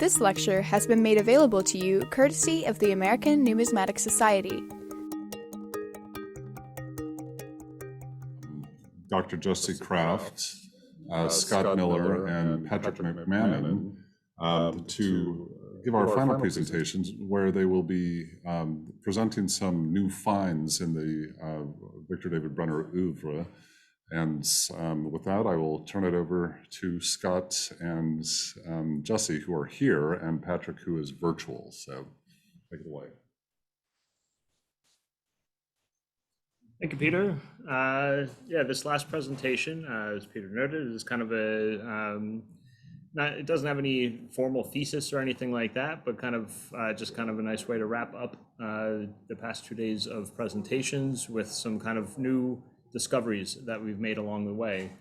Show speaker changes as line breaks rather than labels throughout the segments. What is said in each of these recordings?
This lecture has been made available to you courtesy of the American Numismatic Society.
Dr. Jesse Kraft, Scott Miller, and Patrick McMahon to give our final presentations, where they will be presenting some new finds in the Victor David Brenner oeuvre. And with that, I will turn it over to Scott and Jesse, who are here, and Patrick, who is virtual. So take it away.
Thank you, Peter. Yeah, this last presentation, as Peter noted, is kind of a, it doesn't have any formal thesis or anything like that, but kind of just kind of a nice way to wrap up the past 2 days of presentations with some kind of new discoveries that we've made along the way.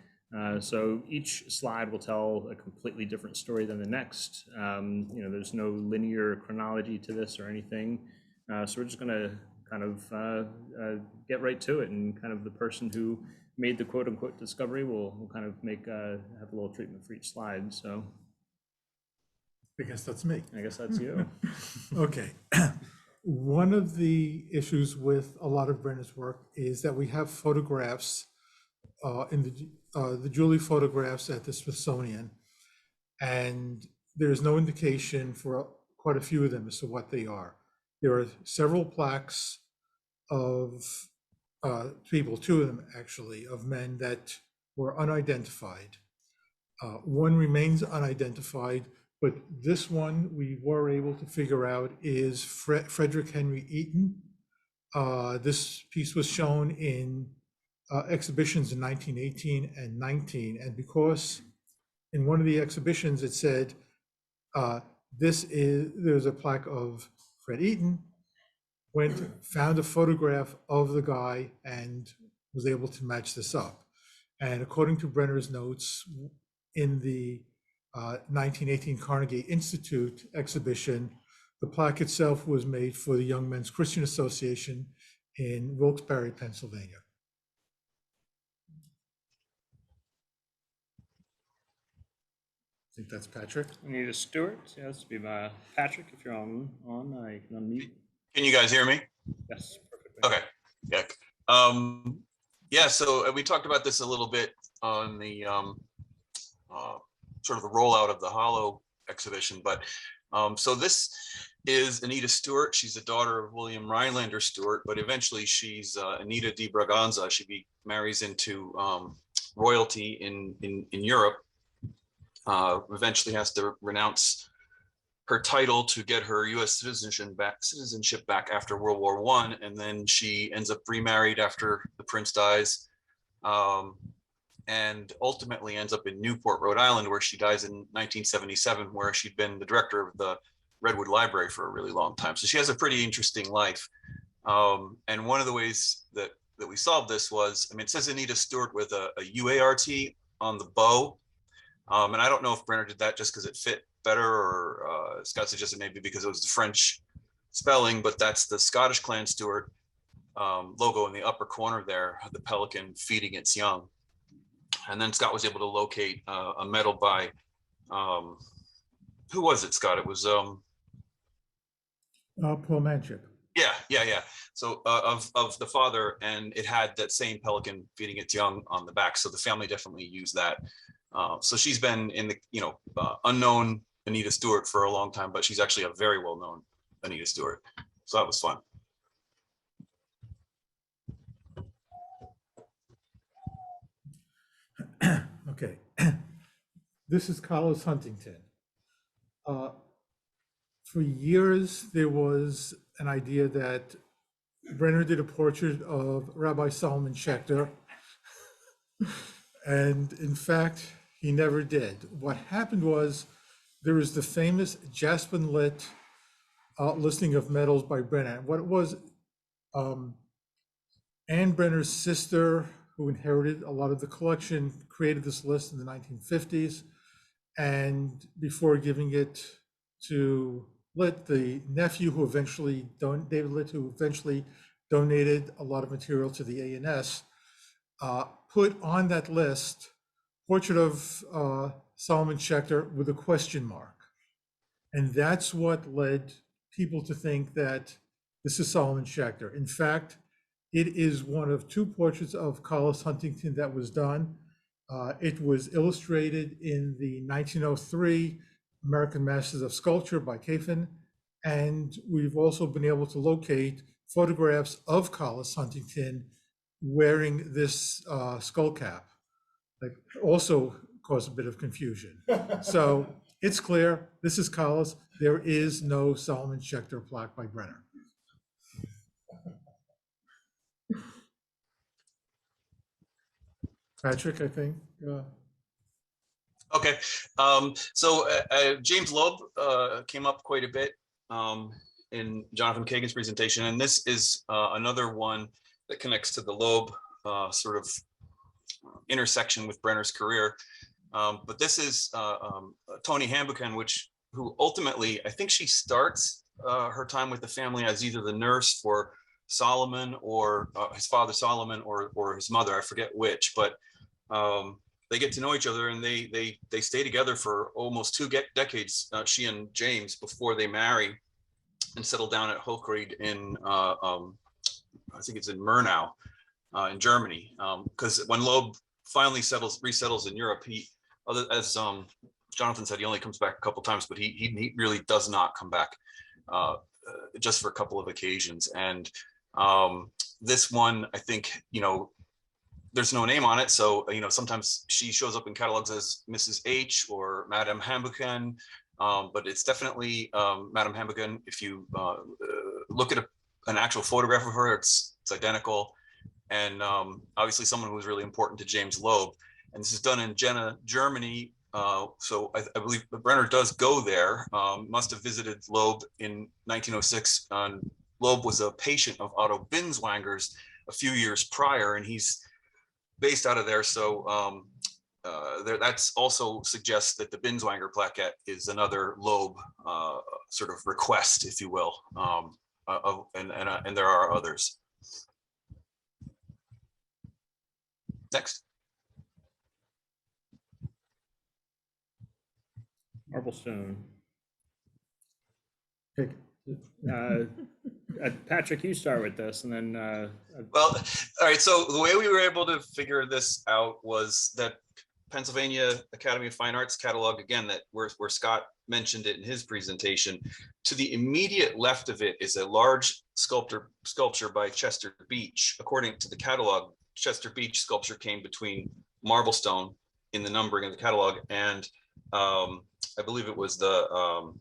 So each slide will tell a completely different story than the next. There's no linear chronology to this or anything. So we're just gonna kind of get right to it, and kind of the person who made the quote unquote discovery will kind of make have a little treatment for each slide. So
I guess that's me.
I guess that's you.
Okay. One of the issues with a lot of Brenner's work is that we have photographs in the Julie photographs at the Smithsonian, and there's no indication for quite a few of them as to what they are. There are several plaques of people, two of them actually, of men that were unidentified. One remains unidentified, but this one we were able to figure out is Frederick Henry Eaton. This piece was shown in exhibitions in 1918 and 19, and because in one of the exhibitions it said there's a plaque of Fred Eaton, found a photograph of the guy and was able to match this up. And according to Brenner's notes, in the 1918 Carnegie Institute exhibition, the plaque itself was made for the Young Men's Christian Association in Wilkes-Barre, Pennsylvania. I think that's Patrick.
Anita Stewart. Yeah, this would be Patrick. If you're on, you can unmute.
Can you guys hear me?
Yes, perfect.
Okay. Yeah. Yeah. So we talked about this a little bit on the sort of the rollout of the Hollow exhibition, but so this is Anita Stewart. She's the daughter of William Rhinelander Stewart, but eventually she's Anita di Braganza. She marries into royalty in Europe. Eventually has to renounce her title to get her U.S. citizenship back after World War I, and then she ends up remarried after the prince dies, and ultimately ends up in Newport, Rhode Island, where she dies in 1977, where she'd been the director of the Redwood Library for a really long time. So she has a pretty interesting life. And one of the ways that we solved this was, it says Anita Stewart with a UART on the bow. And I don't know if Brenner did that just because it fit better, or Scott suggested maybe because it was the French spelling, but that's the Scottish Clan Stewart logo in the upper corner there, the pelican feeding its young. And then Scott was able to locate a medal by, who was it, Scott? It was
Paul Manship.
Yeah. So of the father, and it had that same pelican feeding its young on the back. So the family definitely used that. So she's been in the unknown Anita Stewart for a long time, but she's actually a very well-known Anita Stewart. So that was fun.
Okay, this is Carlos Huntington. For years, there was an idea that Brenner did a portrait of Rabbi Solomon Schechter, and in fact, he never did. What happened was, there is the famous Jaspin-Lit listing of medals by Brenner. What it was, Anne Brenner's sister, who inherited a lot of the collection, created this list in the 1950s. And before giving it to Litt, the nephew who eventually, David Litt, who eventually donated a lot of material to the ANS, put on that list portrait of Solomon Schechter with a question mark. And that's what led people to think that this is Solomon Schechter. In fact, it is one of two portraits of Carlos Huntington that was done. It was illustrated in the 1903 American Masters of Sculpture by Quinn, and we've also been able to locate photographs of Carlos Huntington wearing this skull cap. Like, also caused a bit of confusion. So it's clear, this is Carlos. There is no Solomon Schechter plaque by Brenner. Patrick, I think.
Okay, so James Loeb came up quite a bit in Jonathan Kagan's presentation, and this is another one that connects to the Loeb sort of intersection with Brenner's career. But this is Toni Hambuchen, who ultimately, I think she starts her time with the family as either the nurse for Solomon or his father Solomon or his mother, I forget which, but they get to know each other, and they stay together for almost two decades, she and James, before they marry and settle down at Hochried in, I think it's in Murnau in Germany. Because when Loeb finally resettles in Europe, as Jonathan said, he only comes back a couple times, but he really does not come back just for a couple of occasions. And this one, I think, there's no name on it. So, sometimes she shows up in catalogs as Mrs. H or Madame Hambuchen, but it's definitely Madame Hambuchen. If you look at an actual photograph of her, it's identical. And obviously someone who was really important to James Loeb. And this is done in Jena, Germany. So I believe Brenner does go there, must have visited Loeb in 1906. Loeb was a patient of Otto Binswanger's a few years prior, and he's based out of there. So that's also suggests that the Binswanger plaquette is another Loeb sort of request, if you will, and there are others. Next.
Marblestone.
Pick.
Patrick, you start with this, and then.
Well, all right. So the way we were able to figure this out was that Pennsylvania Academy of Fine Arts catalog, again, that where Scott mentioned it in his presentation. To the immediate left of it is a large sculpture by Chester Beach. According to the catalog, Chester Beach sculpture came between Marblestone in the numbering of the catalog, and I believe it was the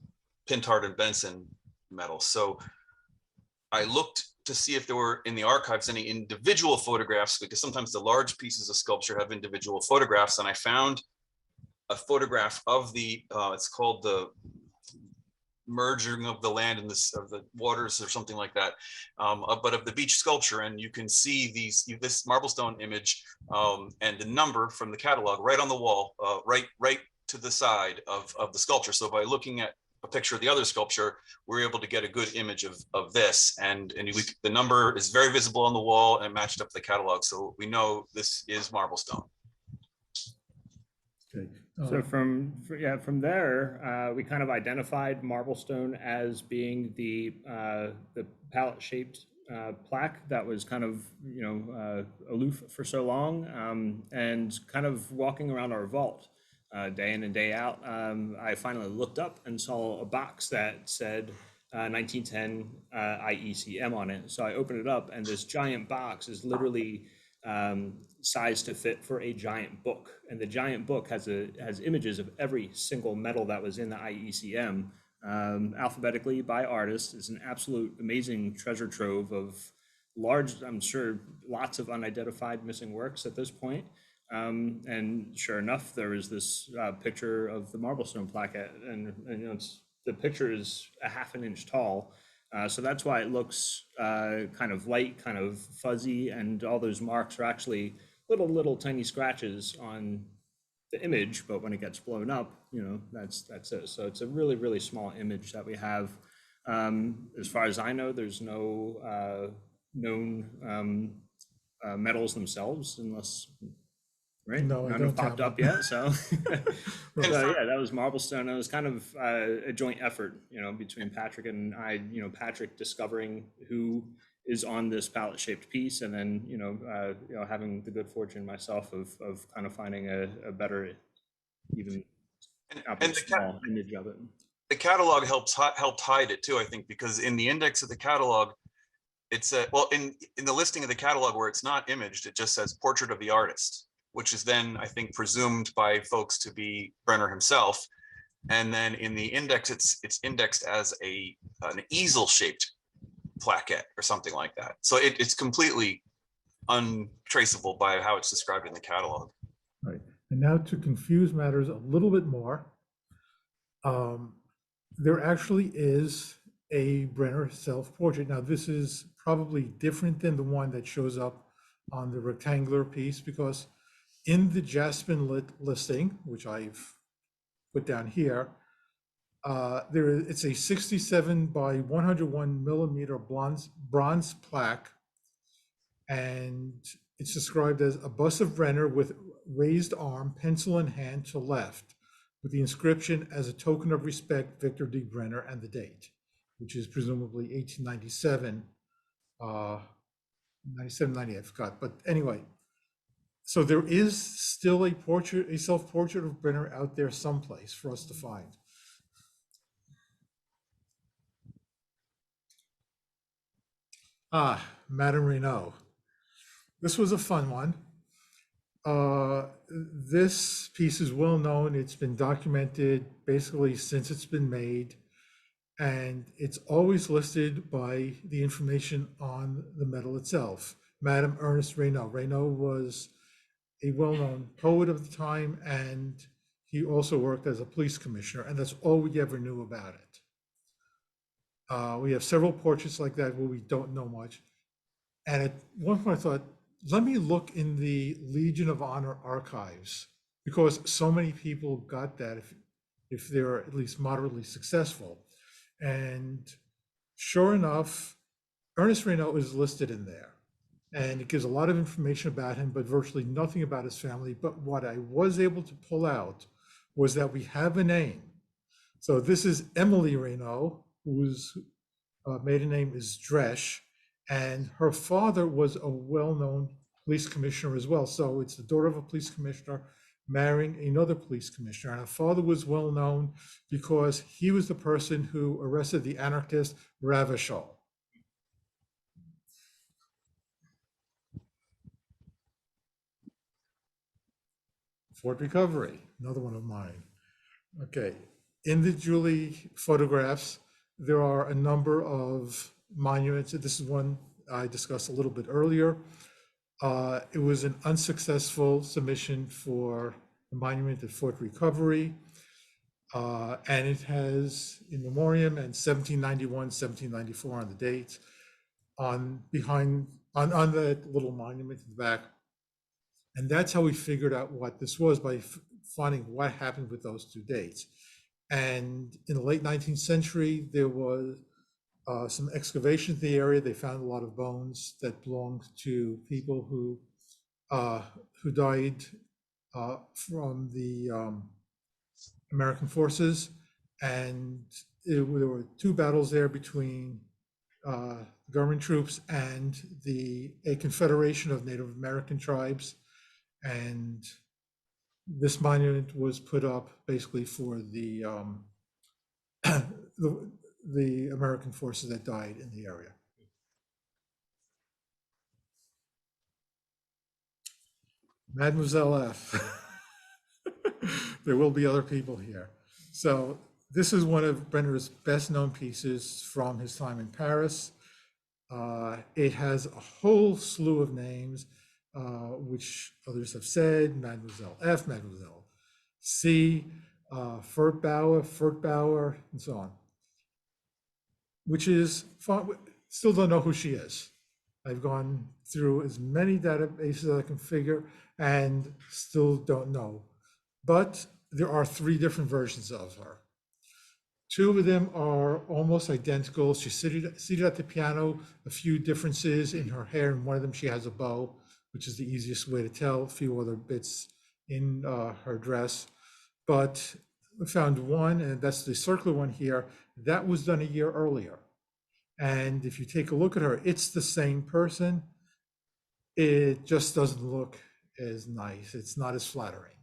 Pintard and Benson medal. So I looked to see if there were in the archives any individual photographs, because sometimes the large pieces of sculpture have individual photographs, and I found a photograph of the it's called the merging of the land and of the waters or something like that, but of the beach sculpture. And you can see this Marblestone image and the number from the catalog right on the wall, right to the side of the sculpture. So by looking at a picture of the other sculpture, we're able to get a good image of this, and the number is very visible on the wall and matched up to the catalog, so we know this is Marblestone.
Okay.
So from there, we kind of identified Marblestone as being the palette-shaped plaque that was kind of aloof for so long, and kind of walking around our vault day in and day out. I finally looked up and saw a box that said 1910 IECM on it. So I opened it up, and this giant box is literally sized to fit for a giant book, and the giant book has images of every single medal that was in the IECM, alphabetically by artist. It's an absolute amazing treasure trove of large, I'm sure, lots of unidentified missing works at this point. And sure enough, there is this picture of the Marblestone plaquette, and the picture is a half an inch tall. So that's why it looks kind of light, kind of fuzzy, and all those marks are actually little tiny scratches on the image. But when it gets blown up, that's it. So it's a really small image that we have. As far as I know, there's no known medals themselves, unless Right?
No, I
None
don't
have popped
have
up
one.
yet. So,
And
yeah, that was Marblestone. It was kind of a joint effort, between Patrick and I. Patrick discovering who is on this palette-shaped piece, and then having the good fortune myself of kind of finding a better, even
and
small image of it.
the catalog helped hide it too, I think, because in the index of the catalog, it's well, in the listing of the catalog where it's not imaged, it just says portrait of the artist, which is then, I think, presumed by folks to be Brenner himself. And then in the index, it's indexed as an easel-shaped plaquette or something like that. So it's completely untraceable by how it's described in the catalog.
Right. And now to confuse matters a little bit more, there actually is a Brenner self-portrait. Now, this is probably different than the one that shows up on the rectangular piece, because in the Jaspin listing, which I've put down here, it's a 67 by 101 millimeter bronze plaque, and it's described as a bust of Brenner with raised arm, pencil in hand to left, with the inscription, "As a token of respect, Victor D. Brenner," and the date, which is presumably 1897, 97, 98, I forgot. But anyway, so there is still a self-portrait of Brenner out there someplace for us to find. Madame Rene. This was a fun one. This piece is well known. It's been documented basically since it's been made, and it's always listed by the information on the medal itself. Madame Ernest Rene. Rene was a well-known poet of the time, and he also worked as a police commissioner, and that's all we ever knew about it. We have several portraits like that where we don't know much. And at one point I thought, let me look in the Legion of Honor archives, because so many people got that if they're at least moderately successful. And sure enough, Ernest Rene is listed in there. And it gives a lot of information about him, but virtually nothing about his family. But what I was able to pull out was that we have a name. So this is Emily Rene, whose maiden name is Dresch, and her father was a well-known police commissioner as well. So it's the daughter of a police commissioner marrying another police commissioner. And her father was well known because he was the person who arrested the anarchist Ravachol. Fort Recovery, another one of mine. Okay, in the Julie photographs, there are a number of monuments. This is one I discussed a little bit earlier. It was an unsuccessful submission for a monument at Fort Recovery, and it has in memoriam and 1791, 1794 on the dates on that little monument in the back. And that's how we figured out what this was, by finding what happened with those two dates. And in the late 19th century, there was some excavation in the area. They found a lot of bones that belonged to people who died from the American forces. And there were two battles there between government troops and a confederation of Native American tribes. And this monument was put up basically for the American forces that died in the area. Mademoiselle F. There will be other people here. So this is one of Brenner's best known pieces from his time in Paris. It has a whole slew of names, which others have said: Mademoiselle F, Mademoiselle C, Furtbauer, and so on. Which is fun. Still don't know who she is. I've gone through as many databases as I can figure and still don't know. But there are 3 different versions of her. 2 of them are almost identical. She's seated at the piano, a few differences in her hair. In one of them, she has a bow. which is the easiest way to tell. A few other bits in her dress, but we found one, and that's the circular one here, that was done a year earlier. And if you take a look at her, it's the same person. It just doesn't look as nice. It's not as flattering.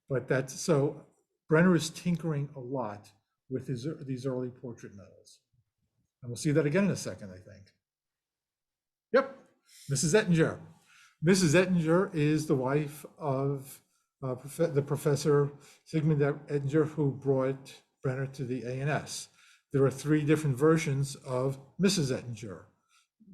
But that's, so Brenner is tinkering a lot with these early portrait metals. And we'll see that again in a second, I think. Yep, Mrs. Ettinger. Mrs. Ettinger is the wife of the Professor Sigmund Ettinger, who brought Brenner to the ANS. There are 3 different versions of Mrs. Ettinger.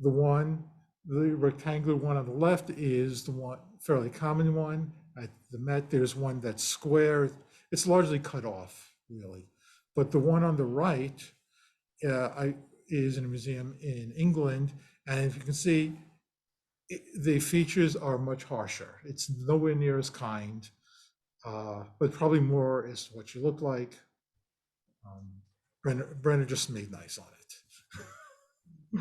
The rectangular one on the left is the one, fairly common one. At the Met, there's one that's square. It's largely cut off, really. But the one on the right is in a museum in England. And if you can see, the features are much harsher. It's nowhere near as kind, but probably more is what you look like. Brenner just made nice on it.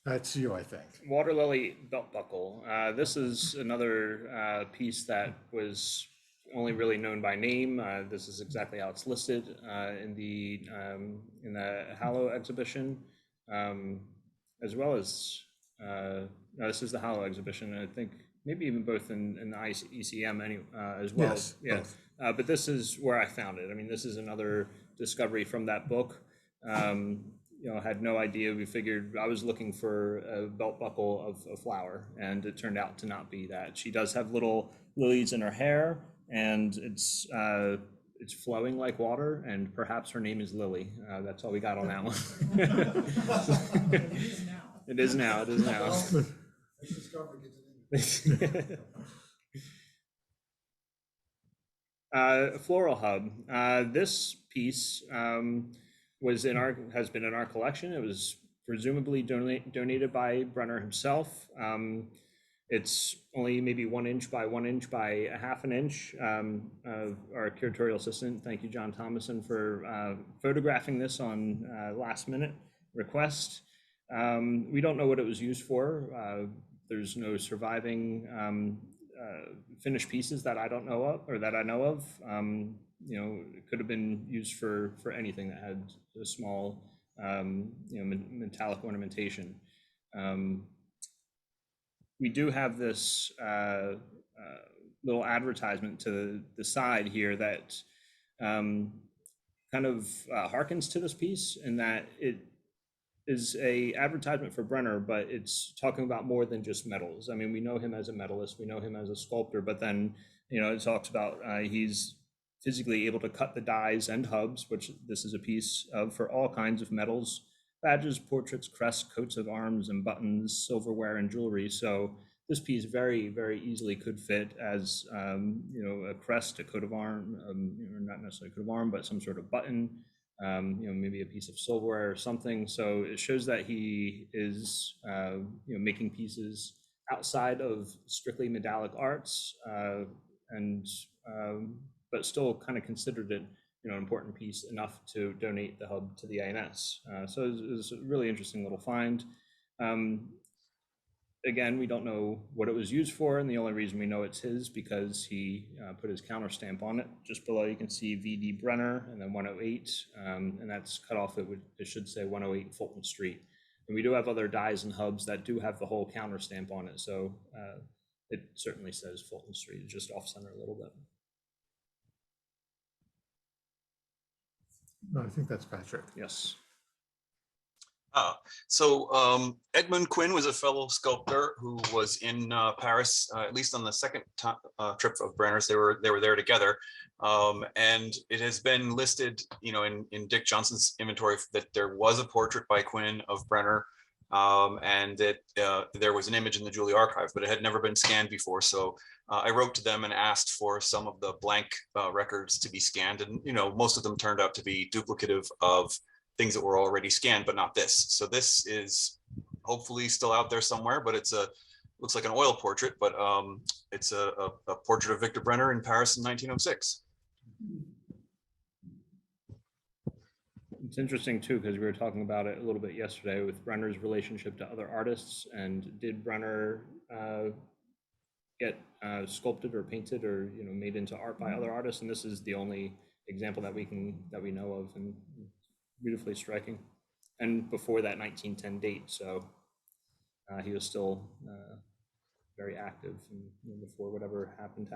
That's you, I think.
Water Lily belt buckle. This is another piece that was only really known by name. This is exactly how it's listed in the Hallow exhibition, as well as no, this is the Hallow exhibition. I think maybe even both in the ECM as well.
Yes,
yeah. But this is where I found it. I mean, this is another discovery from that book. You know, had no idea. We figured I was looking for a belt buckle of a flower, and it turned out to not be that. She does have little lilies in her hair, and it's flowing like water, and perhaps her name is Lily. That's all we got on that one. It is now. It is now. Floral Hub. This piece has been in our collection. It was presumably donated by Brenner himself. It's only maybe 1 inch by 1 inch by ½ an inch. Our curatorial assistant, thank you, John Thomason, for photographing this on last minute request. We don't know what it was used for. There's no surviving finished pieces that I don't know of, or that I know of. You know, it could have been used for anything that had a small, you know, metallic ornamentation. We do have this little advertisement to the side here that kind of harkens to this piece, in that it is a advertisement for Brenner, but it's talking about more than just metals. I mean, we know him as a metallist, we know him as a sculptor, but then, you know, it talks about he's physically able to cut the dies and hubs, which this is a piece of, for all kinds of metals, badges, portraits, crests, coats of arms, and buttons, silverware, and jewelry. So this piece very, very easily could fit as, you know, a crest, a coat of arm, or not necessarily a coat of arm, but some sort of button, you know, maybe a piece of silverware or something. So it shows that he is, you know, making pieces outside of strictly medallic arts, but still kind of considered it, you know, an important piece enough to donate the hub to the ANS. So it was a really interesting little find. Again, we don't know what it was used for, and the only reason we know it's his because he put his counter stamp on it. Just below you can see VD Brenner and then 108, and that's cut off. It should say 108 Fulton Street. And we do have other dies and hubs that do have the whole counter stamp on it, so it certainly says Fulton Street. It's just off center a little bit.
No, I think that's Patrick.
Yes.
So Edmund Quinn was a fellow sculptor who was in Paris, at least on the second trip of Brenner's. They were there together, and it has been listed, you know, in Dick Johnson's inventory that there was a portrait by Quinn of Brenner, and that there was an image in the Julie archive, but it had never been scanned before. So I wrote to them and asked for some of the blank records to be scanned, and you know, most of them turned out to be duplicative of things that were already scanned, but not this. So this is hopefully still out there somewhere, but looks like an oil portrait, but it's a portrait of Victor Brenner in Paris in 1906.
It's interesting too, because we were talking about it a little bit yesterday with Brenner's relationship to other artists, and did Brenner get sculpted or painted or made into art by other artists? And this is the only example that we know of, and beautifully striking. And before that 1910 date, so he was still very active, and before whatever happened.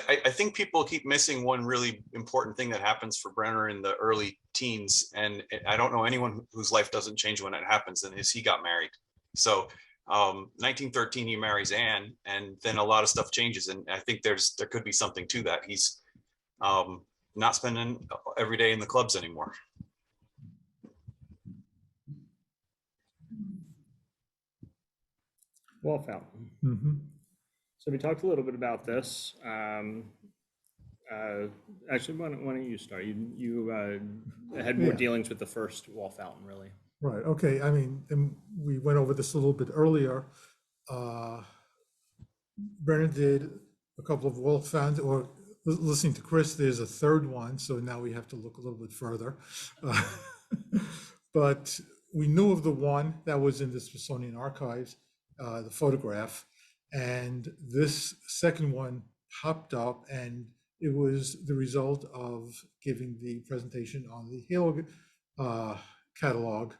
I think people keep missing one really important thing that happens for Brenner in the early teens, and I don't know anyone whose life doesn't change when it happens, and is he got married. So 1913 he marries Anne, and then a lot of stuff changes, and I think there could be something to that. He's not spending every day in the clubs anymore.
Wall fountain.
Mm-hmm.
So we talked a little bit about this. Actually, why don't you start? You had more dealings with the first wall fountain, really.
Right. Okay. I mean, and we went over this a little bit earlier. Brenner did a couple of wall fountains, or listening to Chris, there's a third one. So now we have to look a little bit further. But we knew of the one that was in the Smithsonian Archives, the photograph, and this second one popped up, and it was the result of giving the presentation on the Halo catalog,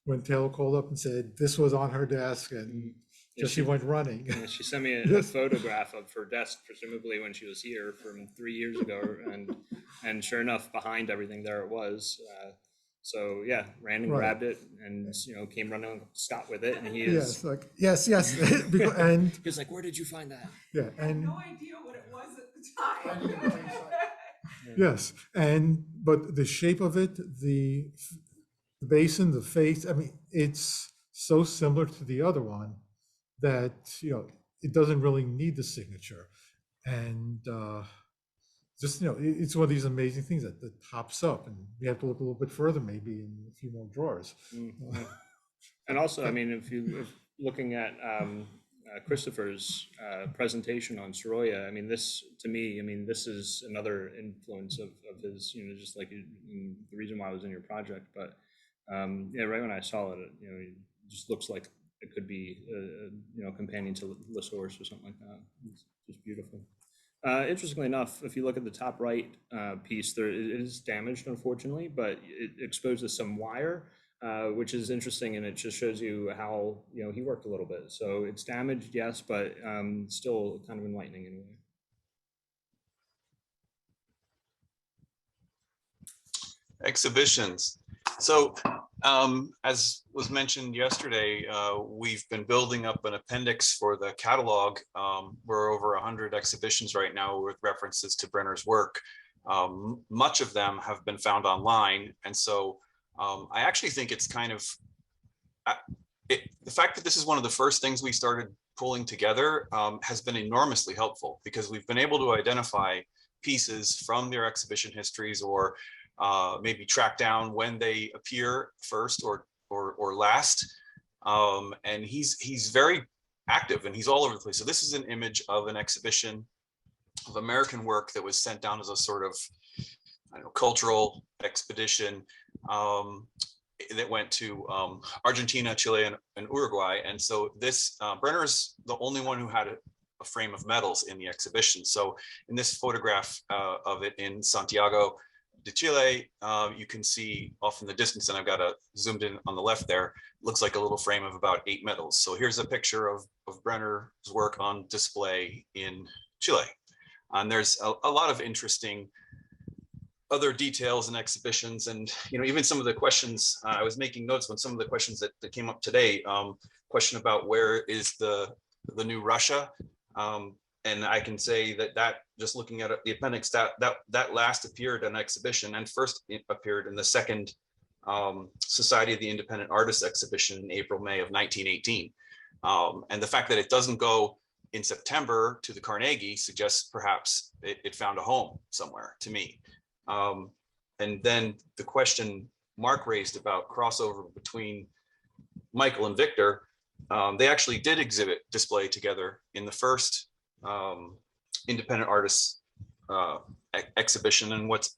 when Taylor called up and said this was on her desk, and she went running.
Yeah, she sent me a photograph of her desk, presumably when she was here from 3 years ago, and sure enough, behind everything there it was. So yeah, ran and grabbed it, and came running on Scott with it, and he is
yes. And
he was like, "Where did you find that?"
Yeah, and
no idea what it was at the time.
Yes, but the shape of it, the basin, the face, I mean, it's so similar to the other one that it doesn't really need the signature, and just it's one of these amazing things that pops up, and we have to look a little bit further, maybe in a few more drawers.
Mm-hmm. And also, I mean, if looking at Christopher's presentation on Sorolla, I mean, this to me, I mean, this is another influence of his, just like the reason why I was in your project. But yeah, right when I saw it, it just looks like it could be a companion to La Source or something like that. It's just beautiful. Interestingly enough, if you look at the top right piece, it is damaged, unfortunately, but it exposes some wire, which is interesting, and it just shows you how he worked a little bit. So it's damaged, yes, but still kind of enlightening in a way.
Exhibitions. So as was mentioned yesterday, we've been building up an appendix for the catalog. We're over 100 exhibitions right now with references to Brenner's work. Much of them have been found online. And so I actually think it's kind of, the fact that this is one of the first things we started pulling together has been enormously helpful, because we've been able to identify pieces from their exhibition histories, or maybe track down when they appear first or last. And he's very active, and he's all over the place. So this is an image of an exhibition of American work that was sent down as a sort of, I don't know, cultural expedition that went to Argentina, Chile, and Uruguay. And so this, Brenner's the only one who had a frame of medals in the exhibition. So in this photograph of it in Santiago de Chile, you can see off in the distance, and I've got a zoomed in on the left there, looks like a little frame of about 8 medals. So here's a picture of Brenner's work on display in Chile. And there's a lot of interesting other details and exhibitions, and even some of the questions, I was making notes on some of the questions that came up today. Question about where is the new Russia, and I can say that just looking at the appendix, that last appeared in an exhibition, and first appeared in the second Society of the Independent Artists exhibition in April-May of 1918. And the fact that it doesn't go in September to the Carnegie suggests perhaps it found a home somewhere, to me. And then the question Mark raised about crossover between Michael and Victor, they actually did display together in the first independent artists exhibition. And what's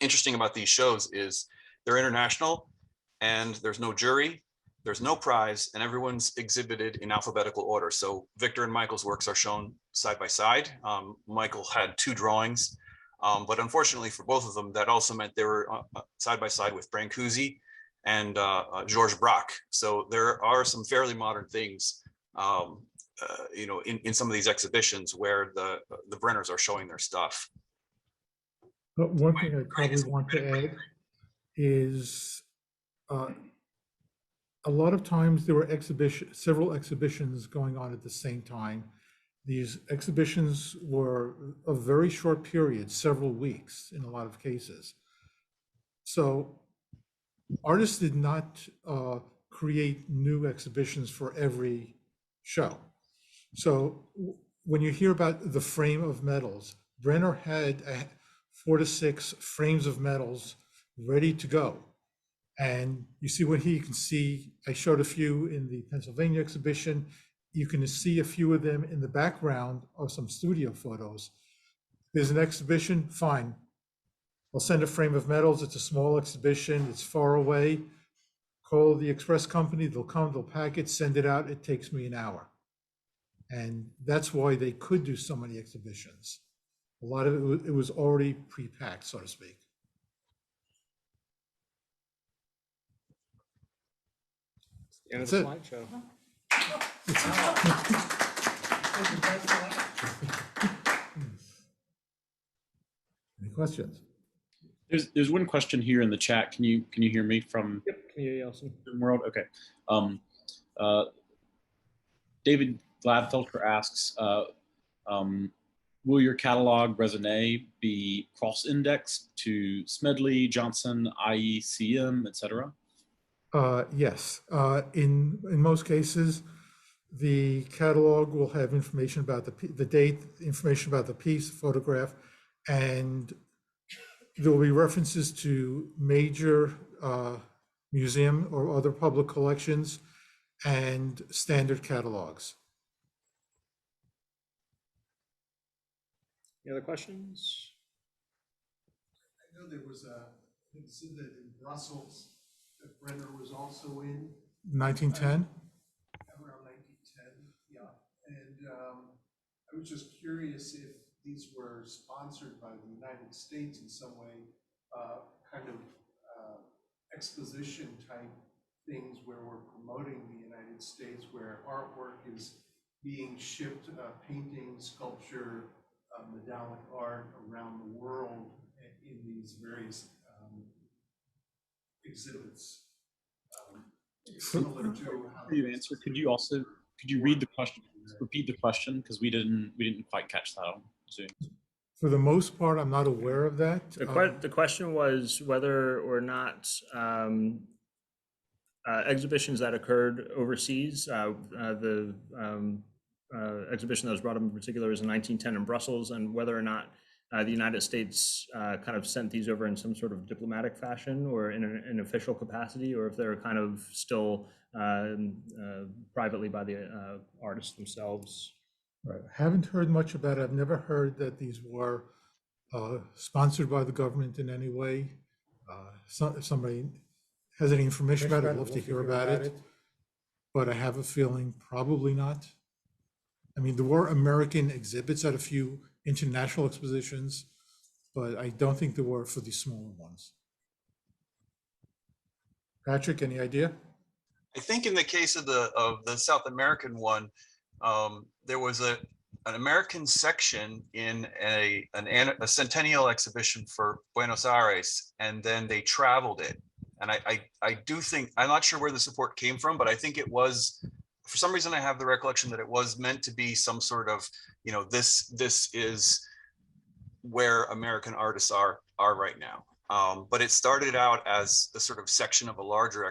interesting about these shows is they're international, and there's no jury, there's no prize, and everyone's exhibited in alphabetical order. So Victor and Michael's works are shown side by side. Michael had 2 drawings, but unfortunately for both of them, that also meant they were side by side with Brancusi and Georges Braque. So there are some fairly modern things, you know, in some of these exhibitions where the Brenners are showing their stuff.
But one thing I probably want to add is a lot of times there were several exhibitions going on at the same time. These exhibitions were a very short period, several weeks in a lot of cases. So artists did not create new exhibitions for every show. So when you hear about the frame of medals, Brenner had 4 to 6 frames of medals ready to go. And you see what you can see, I showed a few in the Pennsylvania exhibition. You can see a few of them in the background of some studio photos. There's an exhibition, fine. I'll send a frame of medals. It's a small exhibition. It's far away. Call the express company. They'll come, they'll pack it, send it out. It takes me an hour. And that's why they could do so many exhibitions. A lot of it was already pre-packed, so to speak.
End of
That's
the
it.
slideshow.
Any questions?
There's one question here in the chat. Can you hear me from
Yep, can you hear you, Elson?
the world? Okay. David Gladfelter asks, will your catalog Rene be cross-indexed to Smedley, Johnson, IECM, etc.?
Yes. In most cases, the catalog will have information about the date, information about the piece, photograph, and there will be references to major museum or other public collections and standard catalogs.
Any other questions?
I know there was it said that in Brussels, that Brenner was also in 1910. Around 1910, yeah. And I was just curious if these were sponsored by the United States in some way, kind of exposition type things where we're promoting the United States, where artwork is being shipped, painting, sculpture, medallic art around the world in these various exhibits. Similar to how
You answer. Could you read the question? Repeat the question, because we didn't quite catch that on Zoom.
For the most part, I'm not aware of that.
The question was whether or not exhibitions that occurred overseas, the exhibition that was brought up in particular was in 1910 in Brussels, and whether or not the United States kind of sent these over in some sort of diplomatic fashion or in an official capacity, or if they're kind of still privately by the artists themselves.
Right. Haven't heard much about it. I've never heard that these were sponsored by the government in any way. If somebody has any information about it, I'd love to hear about it. But I have a feeling probably not. I mean, there were American exhibits at a few international expositions, but I don't think there were for the smaller ones. Patrick, any idea?
I think in the case of the South American one, there was an American section in a centennial exhibition for Buenos Aires, and then they traveled it. And I do think, I'm not sure where the support came from, but I think it was, for some reason I have the recollection that it was meant to be some sort of, you know, this is where American artists are right now. But it started out as the sort of section of a larger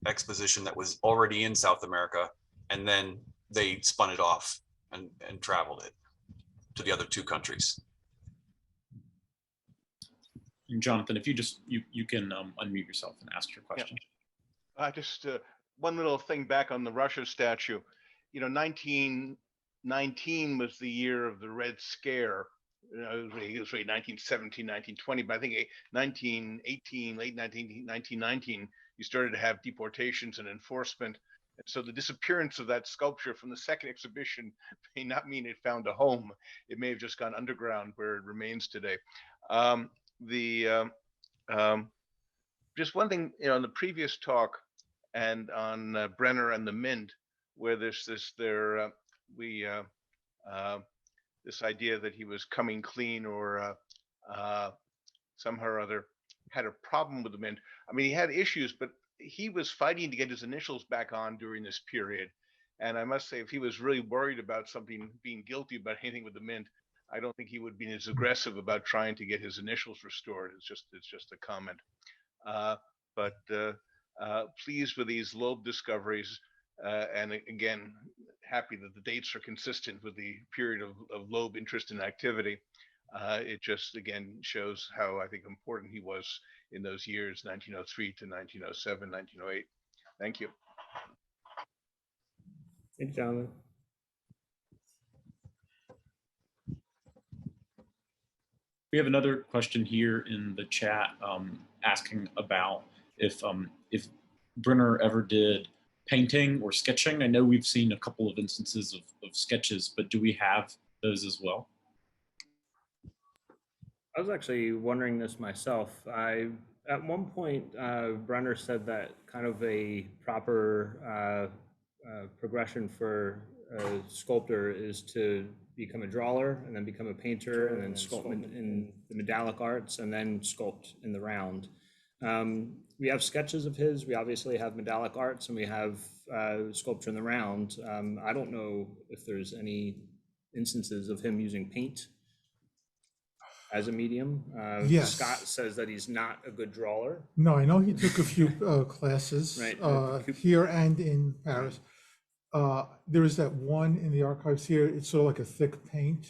exposition that was already in South America, and then they spun it off and traveled it to the other 2 countries.
And Jonathan, if you just you can unmute yourself and ask your question.
Yeah. Just one little thing back on the Russia statue. You know, 1919 was the year of the Red Scare it was really 1917, 1920, but I think 1918, late 1919, you started to have deportations and enforcement. And so the disappearance of that sculpture from the second exhibition may not mean it found a home. It may have just gone underground where it remains today. Just one thing, on the previous talk and on Brenner and the Mint, where there's this this idea that he was coming clean or somehow or other had a problem with the Mint. I mean, he had issues, but he was fighting to get his initials back on during this period. And I must say, if he was really worried about something, being guilty about anything with the Mint, I don't think he would be as aggressive about trying to get his initials restored. It's just a comment. But pleased with these Loeb discoveries, and again, happy that the dates are consistent with the period of Loeb interest and activity. It just again shows how I think important he was in those years, 1903 to 1907, 1908. Thank you.
Thank you, Jonathan.
We have another question here in the chat asking about if Brenner ever did painting or sketching. I know we've seen a couple of instances of sketches, but do we have those as well?
I was actually wondering this myself. At one point, Brenner said that kind of a proper progression for a sculptor is to become a drawer and then become a painter and then sculpt in the medallic arts and then sculpt in the round. We have sketches of his. We obviously have medallic arts and we have sculpture in the round. I don't know if there's any instances of him using paint as a medium.
Yes.
Scott says that he's not a good drawer.
No, I know he took a few classes
Right.
here and in Paris. There is that one in the archives here. It's sort of like a thick paint.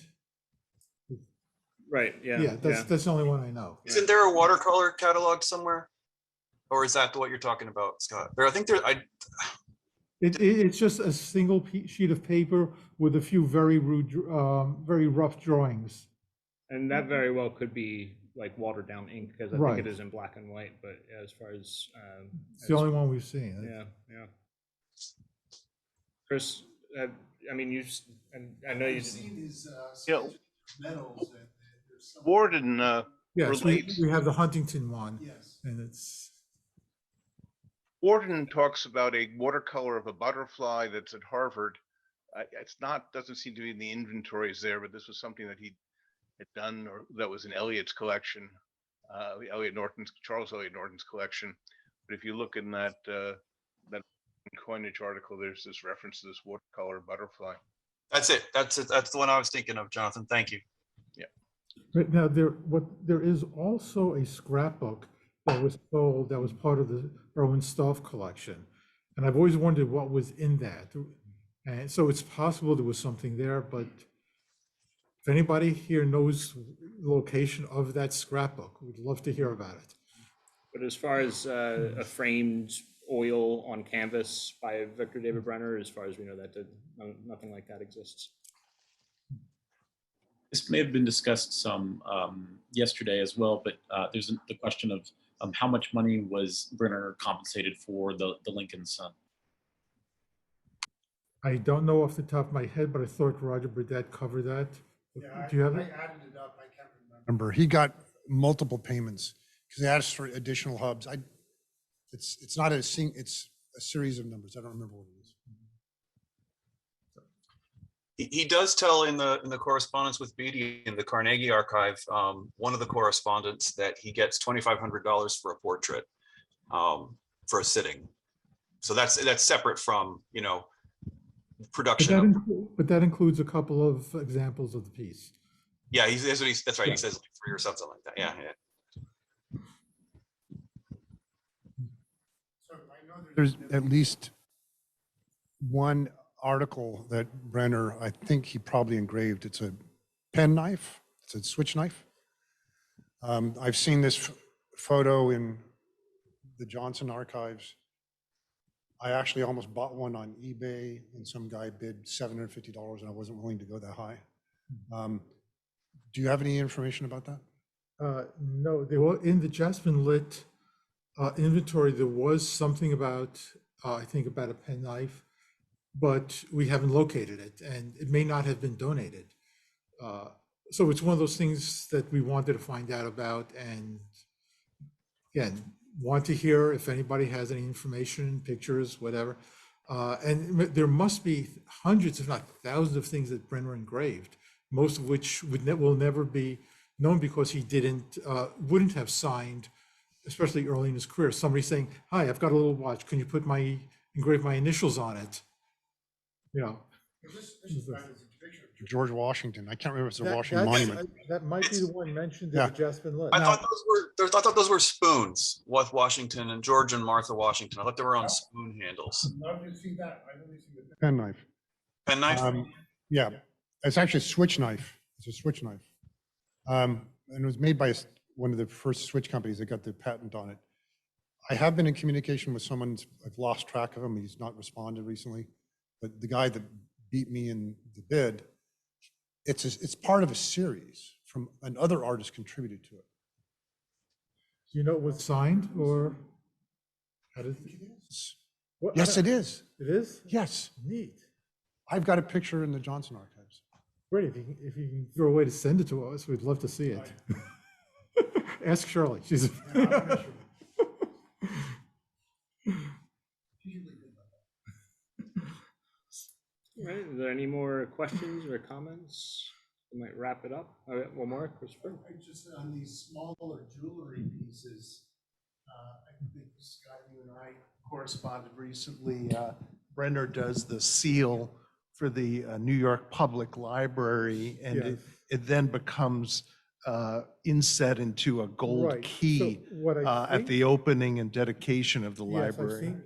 Right. Yeah.
Yeah, that's the only one I know.
Isn't there a watercolor catalog somewhere? Or is that what you're talking about, Scott? I think there.
It's just a single sheet of paper with a few very rude, very rough drawings.
And that very well could be like watered down ink because I
Right.
think it is in black and white. But as far as
It's the only one we've seen.
yeah. Chris, I mean, I know you've
seen his medals.
Warden
Yes, we
relates.
have the Huntington one.
Yes.
And it's
Warden talks about a watercolor of a butterfly that's at Harvard. Doesn't seem to be in the inventories there, but this was something that he had done, or that was in Eliot's collection, Charles Eliot Norton's collection. But if you look in that Coinage article, there's this reference to this watercolor butterfly.
That's it. That's the one I was thinking of, Jonathan. Thank you.
Yeah.
right now there is also a scrapbook that was sold that was part of the Erwin Stoff collection, and I've always wondered what was in that. And so it's possible there was something there, but if anybody here knows the location of that scrapbook, we'd love to hear about it.
But as far as a framed oil on canvas by Victor David Brenner, as far as we know, nothing like that exists.
This may have been discussed some yesterday as well, but there's the question of how much money was Brenner compensated for the Lincoln Sun?
I don't know off the top of my head, but I thought Roger Burdett covered that.
Yeah,
Do you have
I
it?
added it up. I can't remember. He got multiple payments because they asked for additional hubs. It's not a it's a series of numbers. I don't remember what it is.
He does tell in the correspondence with Beatty in the Carnegie Archive, one of the correspondents, that he gets $2,500 for a portrait for a sitting. So that's separate from production.
But that includes a couple of examples of the piece.
Yeah, that's right.
Yeah.
He says free or something like that. Yeah.
So I know there's at least one article that Brenner, I think he probably engraved. It's a pen knife. It's a switch knife. I've seen this photo in the Johnson archives. I actually almost bought one on eBay, and some guy bid $750, and I wasn't willing to go that high. Do you have any information about that?
No, they were in the Jasmine Lit inventory. There was something about, I think about a penknife, but we haven't located it, and it may not have been donated. So it's one of those things that we wanted to find out about, and again, want to hear if anybody has any information, pictures, whatever. And there must be hundreds, if not thousands, of things that Brenner engraved, most of which will never be known because he wouldn't have signed, especially early in his career, somebody saying, "Hi, I've got a little watch. Can you engrave my initials on it?" You know.
George Washington. I can't remember if it's a
That-
Washington
that's-
monument.
That might be the one mentioned in
Yeah.
the Jasmine Lit.
I
Now,
thought those were spoons with Washington and George and Martha Washington. I thought they were on spoon handles.
Penknife.
Penknife?
Yeah, it's actually a switch knife. It's a switch knife. And it was made by one of the first switch companies that got the patent on it. I have been in communication with someone, I've lost track of him, he's not responded recently, but the guy that beat me in the bid, it's part of a series from, and other artists contributed to it.
do you know it was signed, or how does what-
Yes, it is.
It is?
Yes,
Neat.
I've got a picture in the Johnson archives.
Great, if you can throw a way to send it to us, we'd love to see it. Ask Shirley, she's.
All right, are there any more questions or comments? We might wrap it up. All right, one more, Christopher.
Just on these smaller jewelry pieces, I think Scott, you and I corresponded recently. Brenner does the seal for the New York Public Library, and
Yes.
it then becomes inset into a gold
Right.
key
So what I
at the opening and dedication of the
Yes, I
library.
think-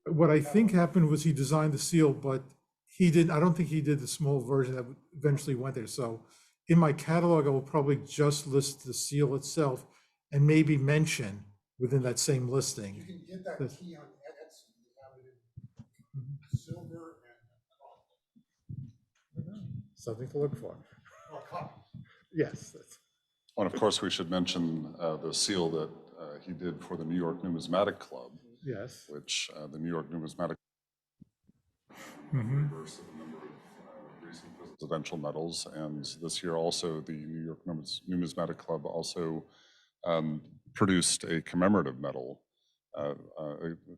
What I think happened was he designed the seal, but he didn't, I don't think he did the small version that eventually went there. So in my catalog, I will probably just list the seal itself and maybe mention within that same listing.
You can get that
This-
key on Etsy, you have it in silver
Something to look for.
and copper.
Yes, that's,
And of course, we should mention the seal that he did for the New York Numismatic Club,
yes.
which the New York Numismatic
Mhm.
reverse of a number of recent presidential medals, and this year also the New York Numismatic Club also produced a commemorative medal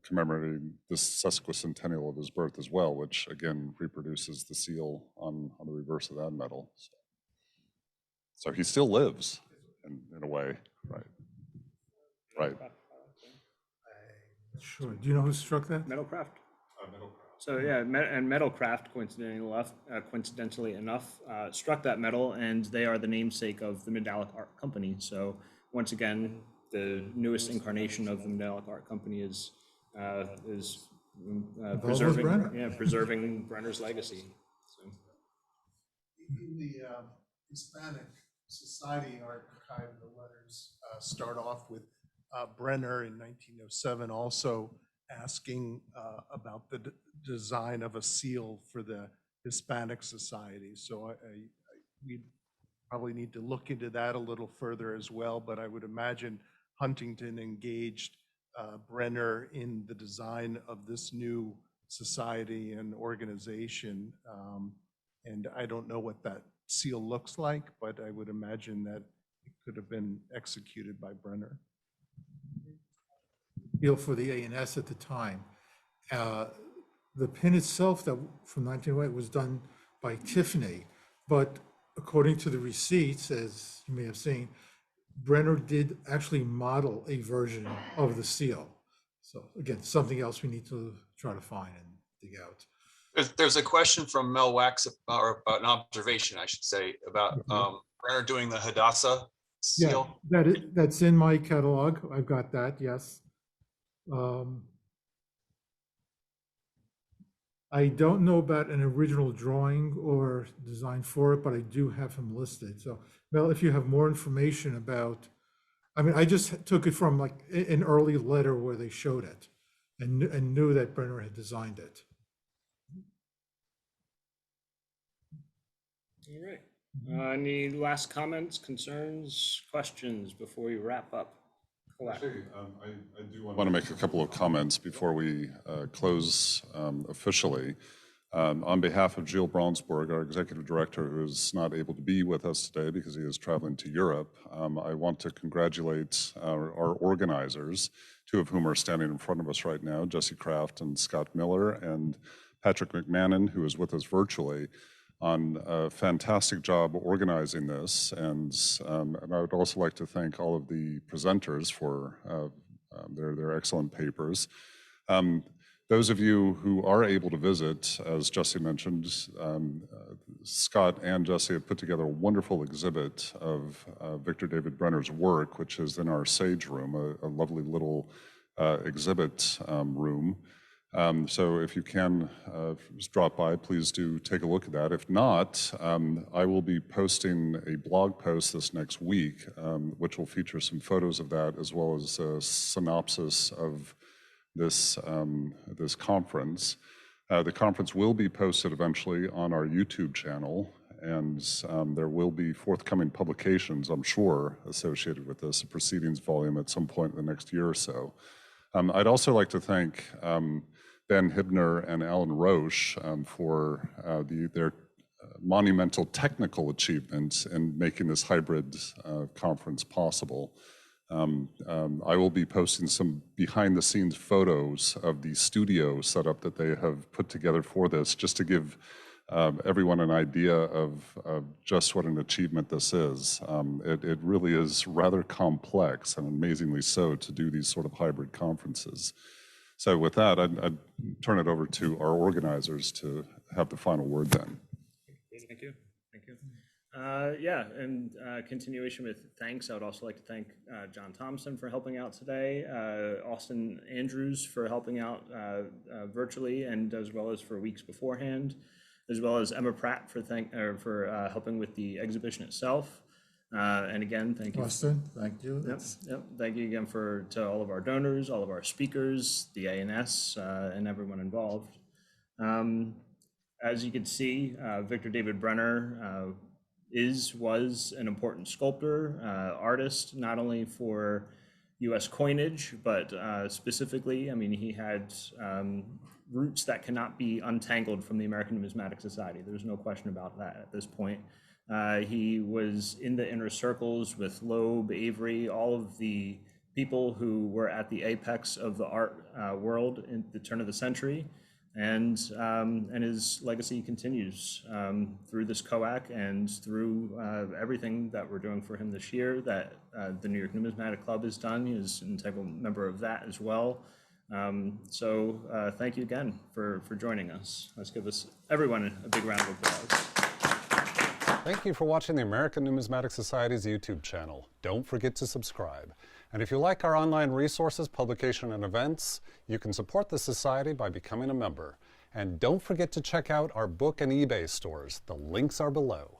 commemorating the sesquicentennial of his birth as well, which again reproduces the seal on the reverse of that medal. So he still lives in a way, right? Right.
Sure. Do you know who struck that?
Metalcraft. So yeah, and Metalcraft, coincidentally enough, struck that medal, and they are the namesake of the Medallic Art Company. So once again, the newest incarnation of the Medallic Art Company is preserving,
Brenner.
preserving Brenner's legacy. So.
In the Hispanic Society archive, the letters start off with Brenner in 1907 also asking about the design of a seal for the Hispanic Society. So we probably need to look into that a little further as well, but I would imagine Huntington engaged Brenner in the design of this new society and organization. And I don't know what that seal looks like, but I would imagine that it could have been executed by Brenner.
Seal for the A&S at the time. The pin itself that from 1908 was done by Tiffany, but according to the receipts, as you may have seen, Brenner did actually model a version of the seal. So again, something else we need to try to find and dig out.
There's a question from Mel Wax, or an observation, I should say, about Brenner doing the Hadassah
Yeah,
seal.
that's in my catalog. I've got that, yes. I don't know about an original drawing or design for it, but I do have him listed. So, Mel, if you have more information about, I mean, I just took it from like an early letter where they showed it and knew that Brenner had designed it.
All right. Any last comments, concerns, questions before we wrap up?
Actually, I do want to make a couple of comments before we close officially. On behalf of Gilles Bronsberg, our executive director, who is not able to be with us today because he is traveling to Europe, I want to congratulate our organizers, two of whom are standing in front of us right now, Jesse Kraft and Scott Miller, and Patrick McMahon, who is with us virtually, on a fantastic job organizing this. And I would also like to thank all of the presenters for their excellent papers. Those of you who are able to visit, as Jesse mentioned, Scott and Jesse have put together a wonderful exhibit of Victor David Brenner's work, which is in our Sage room, a lovely little exhibit room. So if you can just drop by, please do take a look at that. If not, I will be posting a blog post this next week, which will feature some photos of that, as well as a synopsis of this conference. The conference will be posted eventually on our YouTube channel, and there will be forthcoming publications, I'm sure, associated with this, a proceedings volume at some point in the next year or so. I'd also like to thank Ben Hibner and Alan Roche for their monumental technical achievements in making this hybrid conference possible. I will be posting some behind-the-scenes photos of the studio setup that they have put together for this, just to give everyone an idea of just what an achievement this is. It really is rather complex, and amazingly so, to do these sort of hybrid conferences. So with that, I'd turn it over to our organizers to have the final word then.
Thank you. Thank you. And continuation with thanks, I would also like to thank John Thompson for helping out today, Austin Andrews for helping out virtually and as well as for weeks beforehand, as well as Emma Pratt for helping with the exhibition itself. And again, thank you.
Austin, thank you.
Yep. Thank you again to all of our donors, all of our speakers, the ANS, and everyone involved. As you can see, Victor David Brenner was an important sculptor, artist, not only for U.S. coinage, but specifically, I mean, he had roots that cannot be untangled from the American Numismatic Society. There's no question about that at this point. He was in the inner circles with Loeb, Avery, all of the people who were at the apex of the art world in the turn of the century. And his legacy continues through this COAC and through everything that we're doing for him this year, that the New York Numismatic Club has done. He is an integral member of that as well. So thank you again for joining us. Let's give everyone a big round of applause.
Thank you for watching the American Numismatic Society's YouTube channel. Don't forget to subscribe. And if you like our online resources, publication, and events, you can support the Society by becoming a member. And don't forget to check out our book and eBay stores. The links are below.